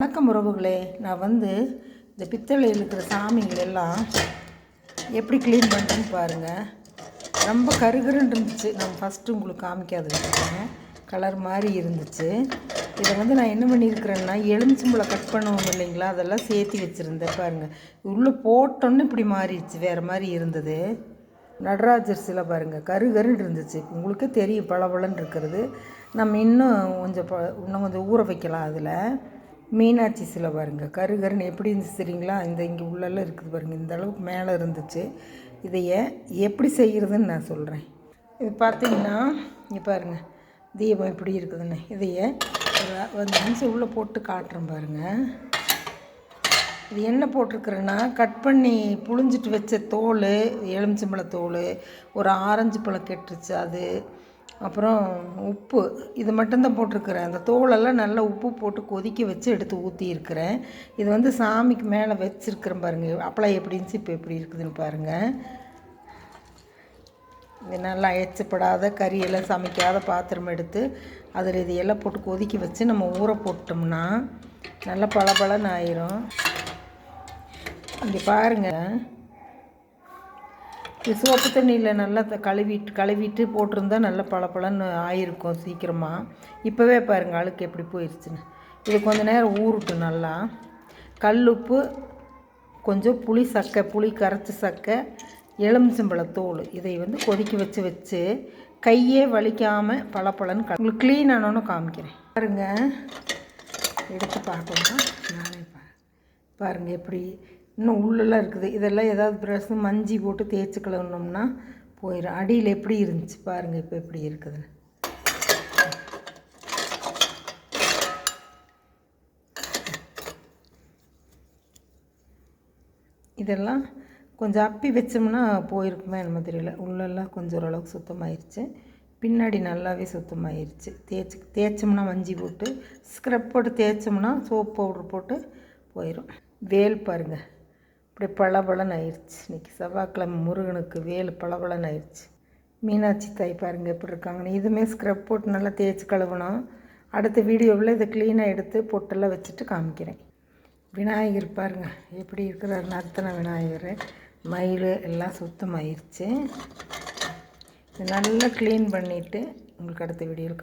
வணக்கம் உறவுகளே, நான் இந்த பித்தளையில் இருக்கிற சாமிகள் எல்லாம் எப்படி க்ளீன் பண்ணுறேன்னு பாருங்கள். ரொம்ப கருகருன்னு இருந்துச்சு. நான் ஃபஸ்ட்டு உங்களுக்கு காமிக்காது கலர் மாதிரி இருந்துச்சு. இதை நான் என்ன பண்ணியிருக்கிறேன்னா, எலுமிச்சம்பழம் கட் பண்ணுவோம் இல்லைங்களா, அதெல்லாம் சேர்த்து வச்சுருந்தேன். பாருங்கள், உள்ளே போட்டோன்னு இப்படி மாறிடுச்சு, வேறு மாதிரி இருந்தது. நடராஜர் சிலை பாருங்கள், கருகருன்னு இருந்துச்சு. உங்களுக்கே தெரியும் பளபளன்னு இருக்கிறது. நம்ம இன்னும் கொஞ்சம் ஊற வைக்கலாம். அதில் மீனாட்சி சிலை பாருங்கள், கருகருன்னு எப்படி இருந்துச்சு தெரியுங்களா. இங்கே உள்ளெல்லாம் இருக்குது பாருங்கள், இந்த அளவுக்கு மேலே இருந்துச்சு. இதைய எப்படி செய்கிறதுன்னு நான் சொல்கிறேன். இது பார்த்திங்கன்னா இங்கே பாருங்கள், தீபம் எப்படி இருக்குதுன்னு. இதைய ஒரு 5 நிமிஷம் உள்ளே போட்டு காட்டுறேன் பாருங்கள். இது என்ன போட்டிருக்குறேன்னா, கட் பண்ணி புழிஞ்சிட்டு வச்ச தோல், எலுமிச்சம்பழ தோல், ஒரு ஆரஞ்சு பழம் கெட்டுருச்சு அது, அப்புறம் உப்பு, இது மட்டும்தான் போட்டிருக்கிறேன். அந்த தோலெல்லாம் நல்லா உப்பு போட்டு கொதிக்க வச்சு எடுத்து ஊற்றியிருக்கிறேன். இது சாமிக்கு மேலே வச்சுருக்கிறேன் பாருங்கள். அப்பளம் எப்படி இருந்துச்சு, இப்போ எப்படி இருக்குதுன்னு பாருங்கள். இது நல்லா எச்சப்படாத கறியெல்லாம் சமைக்காத பாத்திரம் எடுத்து அதில் இதையெல்லாம் போட்டு கொதிக்க வச்சு நம்ம ஊற போட்டோம்னா நல்லா பளபளன்னு ஆயிரும். இங்கே பாருங்கள், சோப்பு தண்ணியில் நல்லா கழுவிட்டு போட்டிருந்தா நல்லா பளபளன்னு ஆயிருக்கும் சீக்கிரமாக. இப்போவே பாருங்கள் அழுக்கு எப்படி போயிடுச்சுன்னு. இது கொஞ்சம் நேரம் ஊறட்டும். நல்லா கல்லுப்பு, கொஞ்சம் புளி கரைச்சி சக்கை, எலுமிச்சம்பழத்தோல், இதை கொதிக்க வச்சு கையே வலிக்காமல் பளபளன்னு உங்களுக்கு க்ளீன் ஆனோன்னு காமிக்கிறேன் பாருங்கள். எடுத்து பார்க்கலாம். நானே பாருங்கள் எப்படி இன்னும் உள்ளெல்லாம் இருக்குது. இதெல்லாம் ஏதாவது ப்ரெஷ்ஷு மஞ்சி போட்டு தேய்ச்சி கழுவுனோம்னா போயிடும். அடியில் எப்படி இருந்துச்சு பாருங்கள், இப்போ எப்படி இருக்குதுன்னு. இதெல்லாம் கொஞ்சம் அப்பி வச்சோம்னா போயிருக்குமே என்னமோ தெரியல. உள்ளெல்லாம் கொஞ்சம் ஓரளவுக்கு சுத்தமாயிருச்சு, பின்னாடி நல்லாவே சுத்தமாயிருச்சு. தேய்ச்சோம்னா மஞ்சி போட்டு ஸ்க்ரப் போட்டு தேய்ச்சோம்னா சோப் பவுட்ரு போட்டு போயிடும். வேல் பாருங்கள், இப்படி பளபளன்னு ஆயிடுச்சு. இன்றைக்கி செவ்வாய்க்கிழமை முருகனுக்கு வேல் பளபளன்னு ஆயிடுச்சு. மீனாட்சி தாய் பாருங்கள் எப்படி இருக்காங்கன்னு. இதுவுமே ஸ்க்ரப் போட்டு நல்லா தேய்ச்சி கழுவணும். அடுத்த வீடியோவில் இதை க்ளீனாக எடுத்து பொட்டெல்லாம் வச்சுட்டு காமிக்கிறேன். விநாயகர் பாருங்கள் எப்படி இருக்கிறார், நர்த்தன விநாயகர், மயில் எல்லாம் சுத்தமாயிருச்சு. இது நல்லா க்ளீன் பண்ணிவிட்டு உங்களுக்கு அடுத்த வீடியோவில்